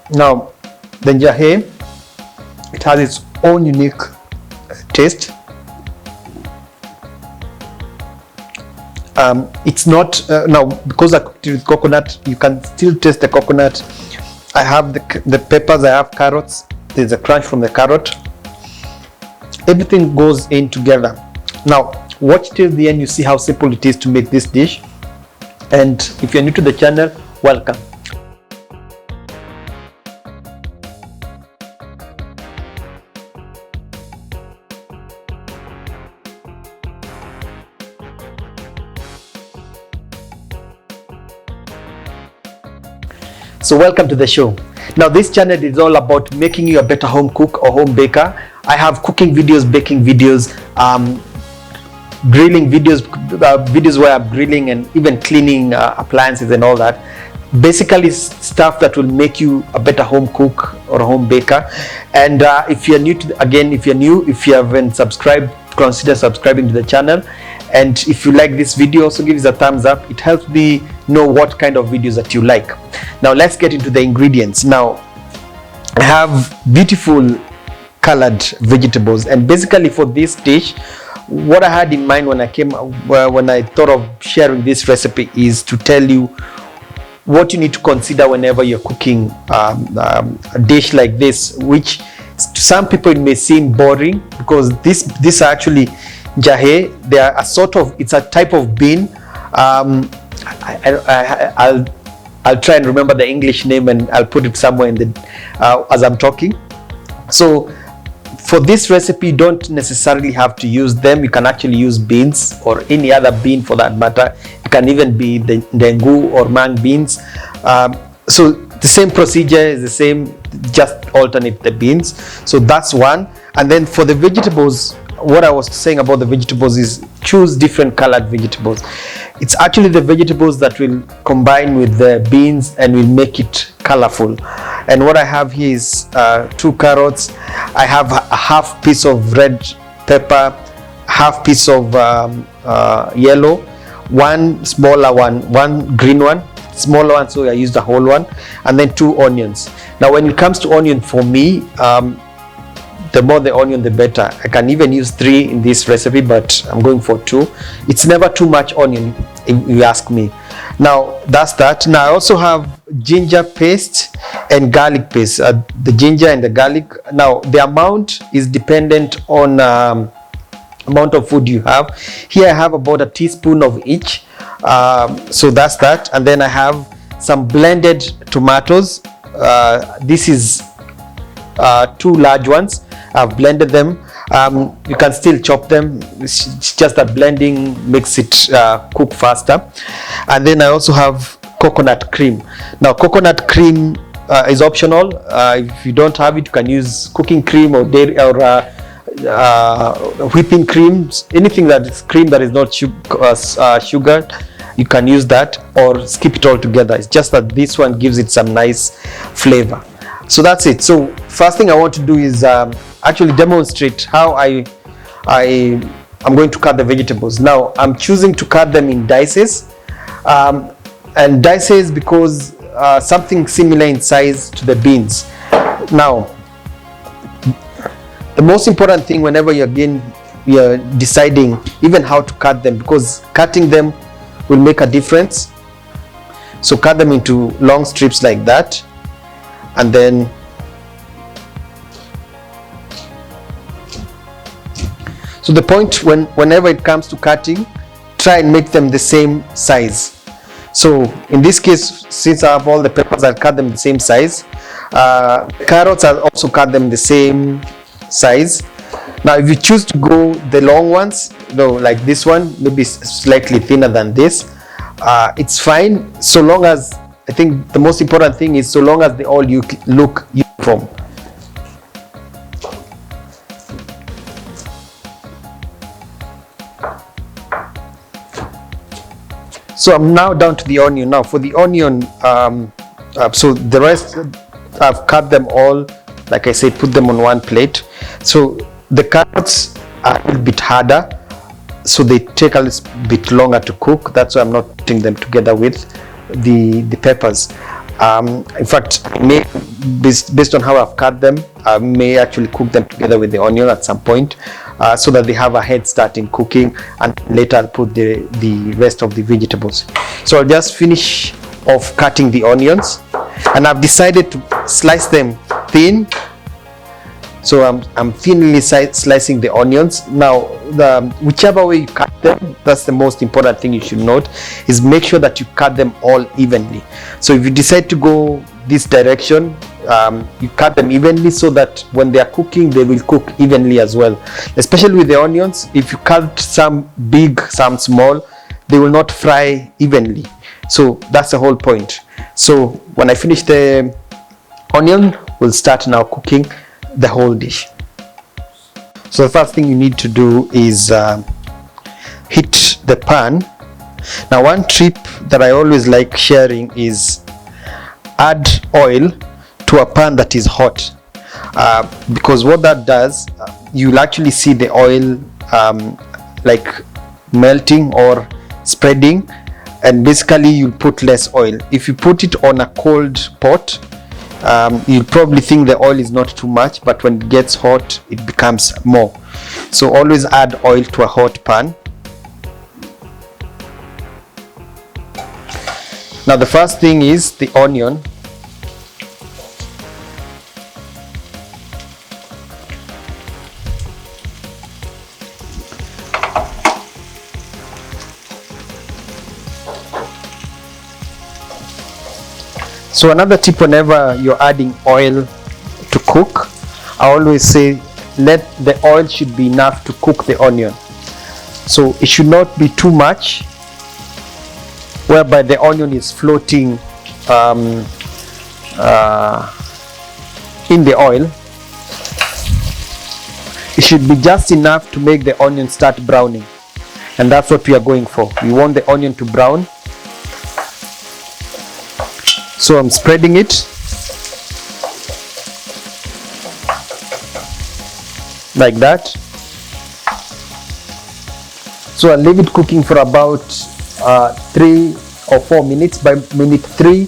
Now, the Njahi, it has its own unique taste. It's not now, because I cooked it with coconut, you can still taste the coconut. I have the peppers, I have carrots, there's a crunch from the carrot. Everything goes in together. Now watch till the end, you see how simple it is to make this dish. And if you're new to the channel, welcome. So welcome to the show. Now this channel is all about making you a better home cook or home baker. I have cooking videos, baking videos, grilling videos, videos where I'm grilling and even cleaning appliances and all that. Basically stuff that will make you a better home cook or a home baker. And if you're new to if you haven't subscribed, consider subscribing to the channel. And if you like this video, also give us a thumbs up. It helps me know what kind of videos that you like. Now let's get into the ingredients. Now I have beautiful colored vegetables, and basically for this dish, what I had in mind when I thought of sharing this recipe is to tell you what you need to consider whenever you're cooking a dish like this, which to some people it may seem boring, because this are actually Njahi. They are it's a type of bean. I'll try and remember the English name and I'll put it somewhere in the as I'm talking. So for this recipe, you don't necessarily have to use them. You can actually use beans or any other bean for that matter. It can even be the dengu or mang beans. So the same procedure is the same, just alternate the beans. So that's one. And then for the vegetables, what I was saying about the vegetables is choose different colored vegetables. It's actually the vegetables that will combine with the beans and will make it colorful. And what I have here is 2 carrots. I have a half piece of red pepper, half piece of yellow, one smaller one green one, smaller one, so I used the whole one, and then 2 onions. Now when it comes to onion, for me, the more the onion the better. I can even use 3 in this recipe, but I'm going for 2. It's never too much onion if you ask me. Now that's that. Now I also have ginger paste and garlic paste. The ginger and the garlic, now the amount is dependent on amount of food you have. Here I have about a teaspoon of each. So that's that. And then I have some blended tomatoes. This is 2 large ones. I've blended them. You can still chop them. It's just that blending makes it cook faster. And then I also have coconut cream. Now coconut cream is optional. If you don't have it, you can use cooking cream or dairy or whipping creams. Anything that is cream that is not sugar, you can use that or skip it all together. It's just that this one gives it some nice flavor. So that's it. So first thing I want to do is actually demonstrate how I'm going to cut the vegetables. Now I'm choosing to cut them in dices, and dices because something similar in size to the beans. Now the most important thing whenever you're deciding even how to cut them, because cutting them will make a difference. So cut them into long strips like that. And then so the point whenever it comes to cutting, try and make them the same size. So in this case, since I have all the peppers, I'll cut them the same size. Carrots, I'll also cut them the same size. Now if you choose to go the long ones, like this one, maybe slightly thinner than this, it's fine, so long as, I think the most important thing is so long as they all look uniform. So I'm now down to the onion. Now for the onion, so the rest I've cut them all, like I said, put them on one plate. So the carrots are a little bit harder, so they take a little bit longer to cook. That's why I'm not putting them together with the peppers. In fact, based on how I've cut them, I may actually cook them together with the onion at some point, so that they have a head start in cooking, and later I'll put the rest of the vegetables. So I'll just finish off cutting the onions, and I've decided to slice them thin. So I'm thinly slicing the onions. Now, whichever way you cut them, that's the most important thing you should note, is make sure that you cut them all evenly. So if you decide to go this direction, you cut them evenly so that when they are cooking, they will cook evenly as well. Especially with the onions, if you cut some big, some small, they will not fry evenly. So that's the whole point. So when I finish the onion, we'll start now cooking the whole dish. So the first thing you need to do is heat the pan. Now, one tip that I always like sharing is add oil to a pan that is hot, because what that does, you'll actually see the oil like melting or spreading, and basically you'll put less oil. If you put it on a cold pot, you'll probably think the oil is not too much, but when it gets hot, it becomes more. So always add oil to a hot pan. Now, the first thing is the onion. So another tip, whenever you're adding oil to cook, I always say the oil should be enough to cook the onion. So it should not be too much, whereby the onion is floating in the oil. It should be just enough to make the onion start browning, and that's what we are going for. We want the onion to brown. So I'm spreading it like that. So I'll leave it cooking for about 3 or 4 minutes. By minute 3,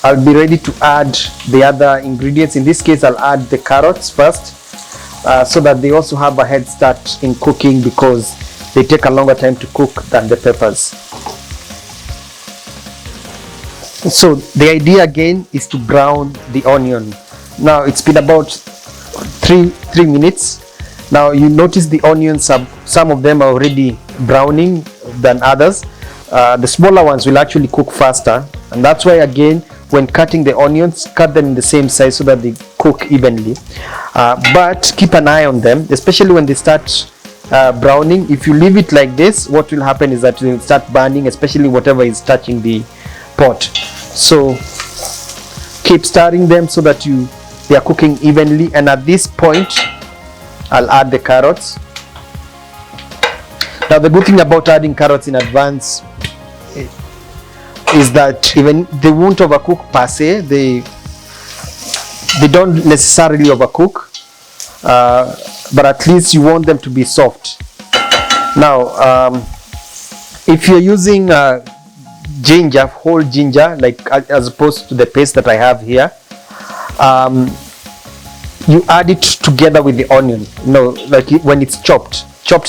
I'll be ready to add the other ingredients. In this case, I'll add the carrots first, so that they also have a head start in cooking, because they take a longer time to cook than the peppers. So the idea again is to brown the onion. Now it's been about 3 minutes. Now you notice the onions, some of them are already browning than others. The smaller ones will actually cook faster, and that's why again, when cutting the onions, cut them in the same size so that they cook evenly. But keep an eye on them, especially when they start browning. If you leave it like this, what will happen is that it will start burning, especially whatever is touching the pot. So keep stirring them so that they are cooking evenly. And at this point, I'll add the carrots. Now, the good thing about adding carrots in advance is that even they won't overcook per se. They don't necessarily overcook, but at least you want them to be soft. Now, if you're using ginger, whole ginger, like as opposed to the paste that I have here, you add it together with the onion. Like when it's chopped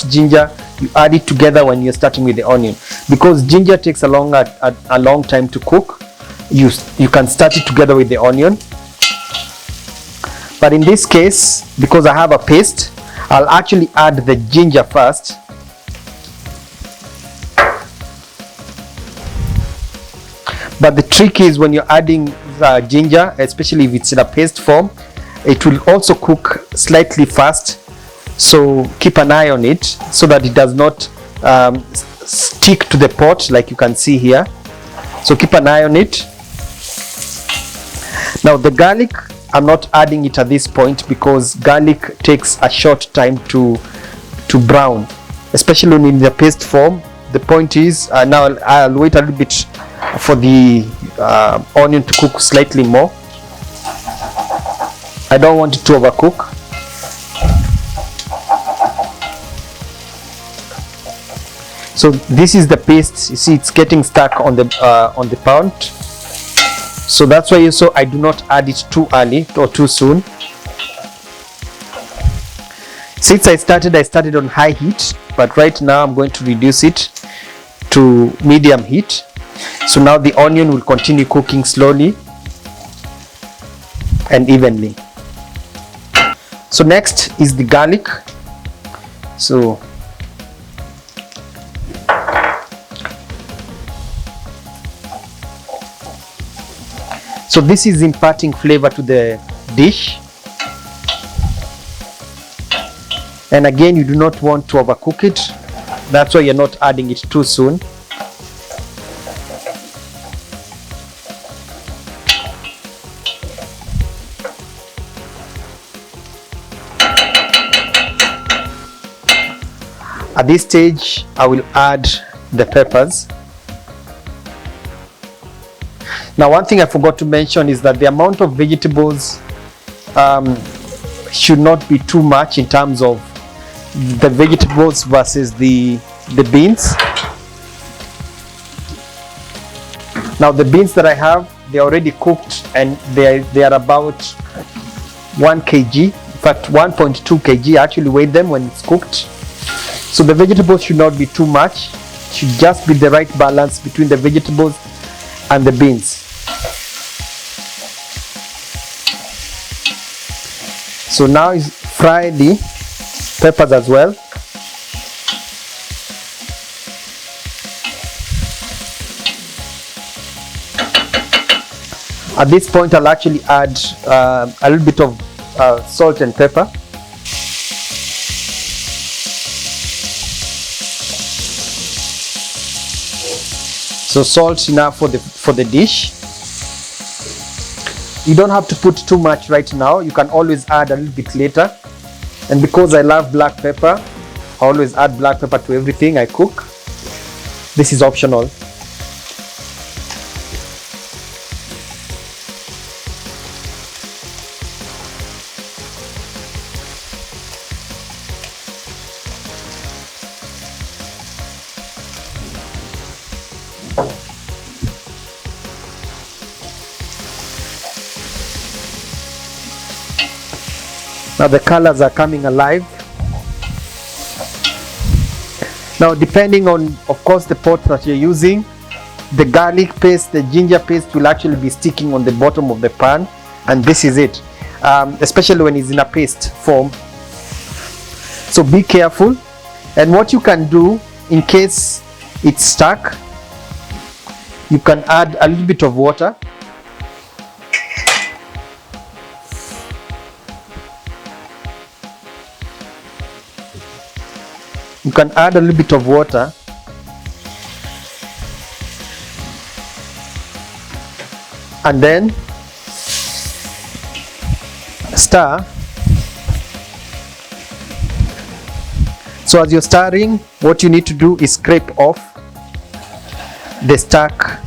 ginger, you add it together when you're starting with the onion, because ginger takes a long time to cook. You can start it together with the onion, but in this case, because I have a paste, I'll actually add the ginger first. But the trick is, when you're adding ginger, especially if it's in a paste form, it will also cook slightly fast. So keep an eye on it so that it does not stick to the pot, like you can see here. So keep an eye on it. Now, the garlic, I'm not adding it at this point, because garlic takes a short time to brown, especially when in the paste form. The point is, now I'll wait a little bit for the onion to cook slightly more. I don't want it to overcook. So this is the paste. You see, it's getting stuck on the pound. So that's why you saw I do not add it too early or too soon. Since I started on high heat, but right now I'm going to reduce it to medium heat. So now the onion will continue cooking slowly and evenly. So next is the garlic. So this is imparting flavor to the dish. And again, you do not want to overcook it. That's why you're not adding it too soon. At this stage, I will add the peppers. Now, one thing I forgot to mention is that the amount of vegetables should not be too much in terms of the vegetables versus the beans. Now, the beans that I have, they're already cooked and they are about 1 kg, in fact 1.2 kg. I actually weighed them when it's cooked. So the vegetables should not be too much. It should just be the right balance between the vegetables and the beans. So now fry the peppers as well. At this point, I'll actually add a little bit of salt and pepper. So salt enough for the dish. You don't have to put too much right now. You can always add a little bit later. And because I love black pepper, I always add black pepper to everything I cook. This is optional. Now the colors are coming alive. Now, depending on, of course, the pot that you're using, the garlic paste, the ginger paste will actually be sticking on the bottom of the pan, and this is it, especially when it's in a paste form. So be careful. And what you can do in case it's stuck, you can add a little bit of water. You can add a little bit of water and then stir. So as you're stirring, what you need to do is scrape off the stuck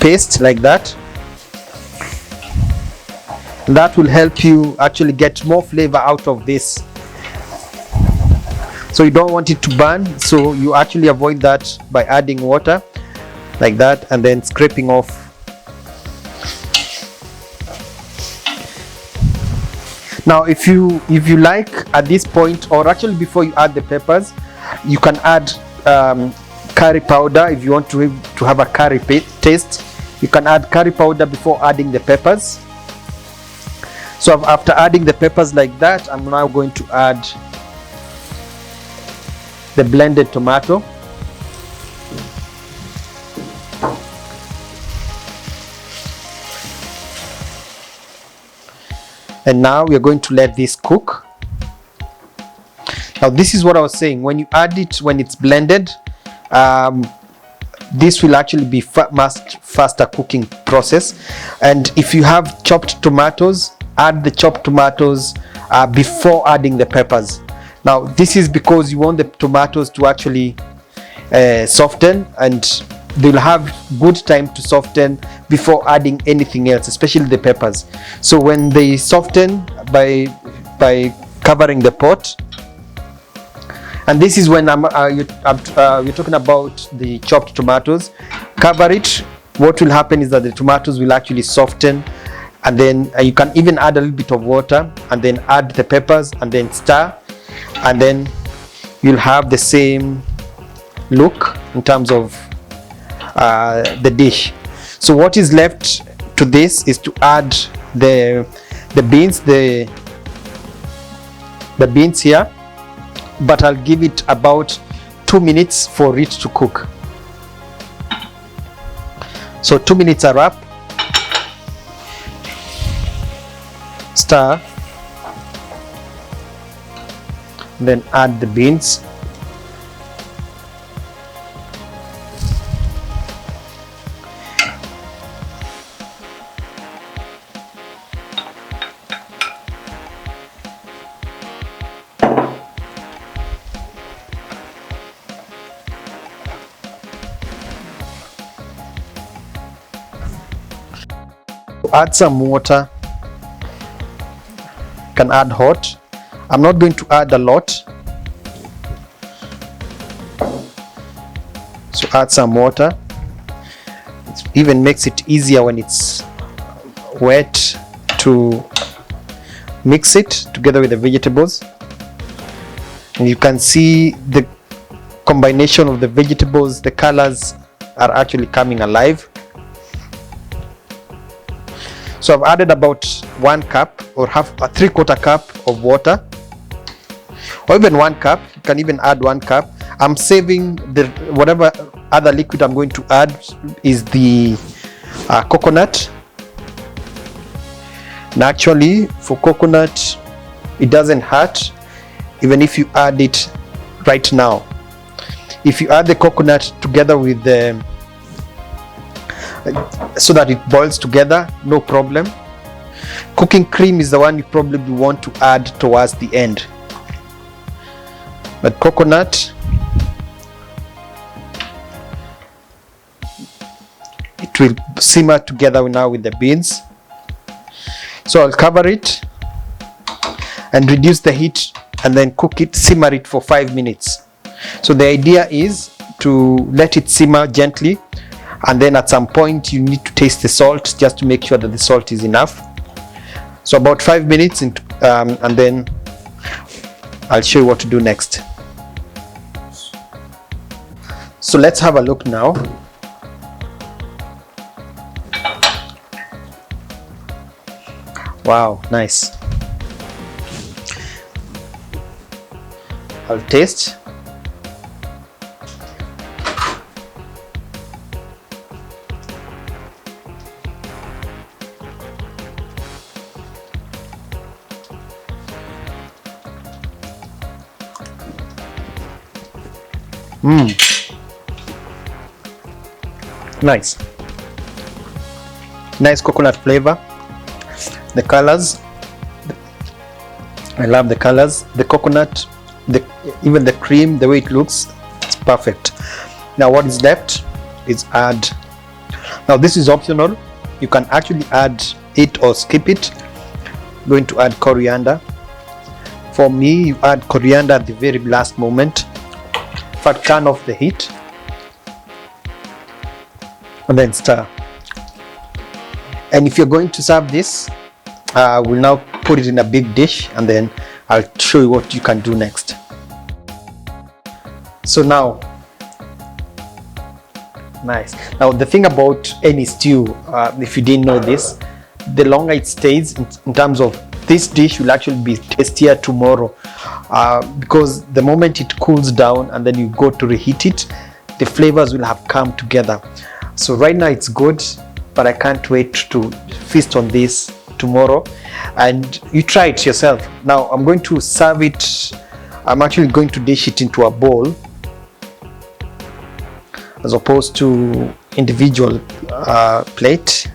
paste like that. That will help you actually get more flavor out of this. So you don't want it to burn, so you actually avoid that by adding water like that and then scraping off. Now if you like, at this point, or actually before you add the peppers, you can add curry powder. If you want to have a curry taste, you can add curry powder before adding the peppers. So after adding the peppers like that, I'm now going to add the blended tomato. And now we are going to let this cook. Now this is what I was saying, when you add it, when it's blended, this will actually be much faster cooking process. And if you have chopped tomatoes, add the chopped tomatoes before adding the peppers. Now this is because you want the tomatoes to actually soften and they'll have good time to soften before adding anything else, especially the peppers. So when they soften by covering the pot, and this is when you're talking about the chopped tomatoes, cover it. What will happen is that the tomatoes will actually soften, and then you can even add a little bit of water and then add the peppers and then stir, and then you'll have the same look in terms of the dish. So what is left to this is to add the beans, the beans here, but I'll give it about 2 minutes for it to cook. So 2 minutes are up. Stir, then add the beans. Add some water. Can add hot. I'm not going to add a lot, so add some water. It even makes it easier when it's wet to mix it together with the vegetables. And you can see the combination of the vegetables, the colors are actually coming alive. So I've added about 1 cup or half, a 3/4 cup of water, or even 1 cup. You can even add 1 cup. I'm saving the whatever other liquid I'm going to add is the coconut. And actually, for coconut, it doesn't hurt even if you add it right now. If you add the coconut together with the so that it boils together, no problem. Cooking cream is the one you probably want to add towards the end, but coconut, it will simmer together now with the beans. So I'll cover it and reduce the heat and then cook it, simmer it for 5 minutes. So the idea is to let it simmer gently, and then at some point you need to taste the salt just to make sure that the salt is enough. So about 5 minutes and then I'll show you what to do next. So let's have a look now. Wow, nice. I'll taste. Nice coconut flavor. The colors, I love the colors. The coconut, even the cream, the way it looks, it's perfect. Now what is left is add. Now this is optional. You can actually add it or skip it. I'm going to add coriander. For me, you add coriander at the very last moment. In fact, turn off the heat and then stir. And if you're going to serve this, we'll now put it in a big dish and then I'll show you what you can do next. So now, nice. Now the thing about any stew, if you didn't know this, the longer it stays in terms of this dish will actually be tastier tomorrow, because the moment it cools down and then you go to reheat it, the flavors will have come together. So right now it's good, but I can't wait to feast on this tomorrow and you try it yourself. Now I'm going to serve it. I'm actually going to dish it into a bowl as opposed to individual plate.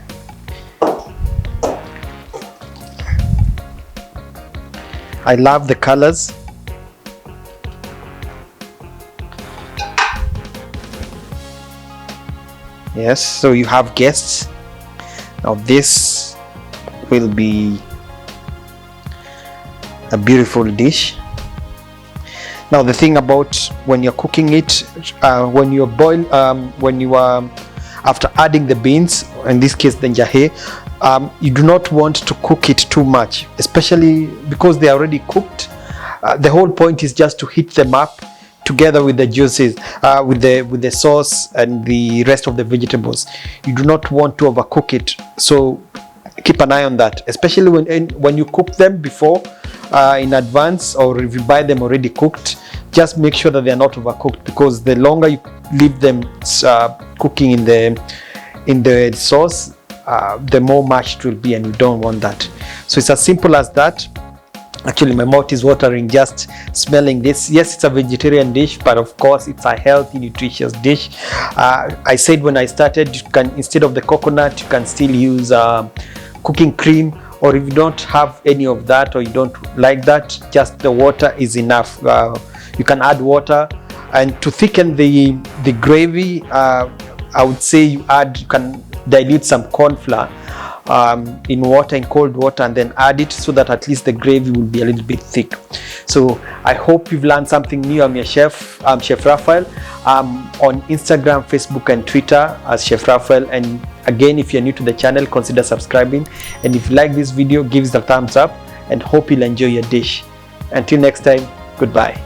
I love the colors. Yes, so you have guests. Now this will be a beautiful dish. Now the thing about when you're cooking it, when you are after adding the beans, in this case the njahi, you do not want to cook it too much, especially because they are already cooked. The whole point is just to heat them up together with the juices, with the sauce and the rest of the vegetables. You do not want to overcook it, so keep an eye on that, especially when you cook them before in advance, or if you buy them already cooked. Just make sure that they are not overcooked, because the longer you leave them cooking in the sauce, the more mashed it will be, and you don't want that. So it's as simple as that. Actually, my mouth is watering just smelling this. Yes, it's a vegetarian dish, but of course it's a healthy, nutritious dish. I said when I started, you can, instead of the coconut, you can still use cooking cream, or if you don't have any of that, or you don't like that, just the water is enough. You can add water, and to thicken the gravy, I would say you can dilute some corn flour in water, in cold water, and then add it, so that at least the gravy will be a little bit thick. So I hope you've learned something new. I'm your chef, Chef Raphael. On Instagram, Facebook, and Twitter as Chef Raphael. And again, if you're new to the channel, consider subscribing, and if you like this video, give it a thumbs up, and hope you'll enjoy your dish. Until next time, goodbye.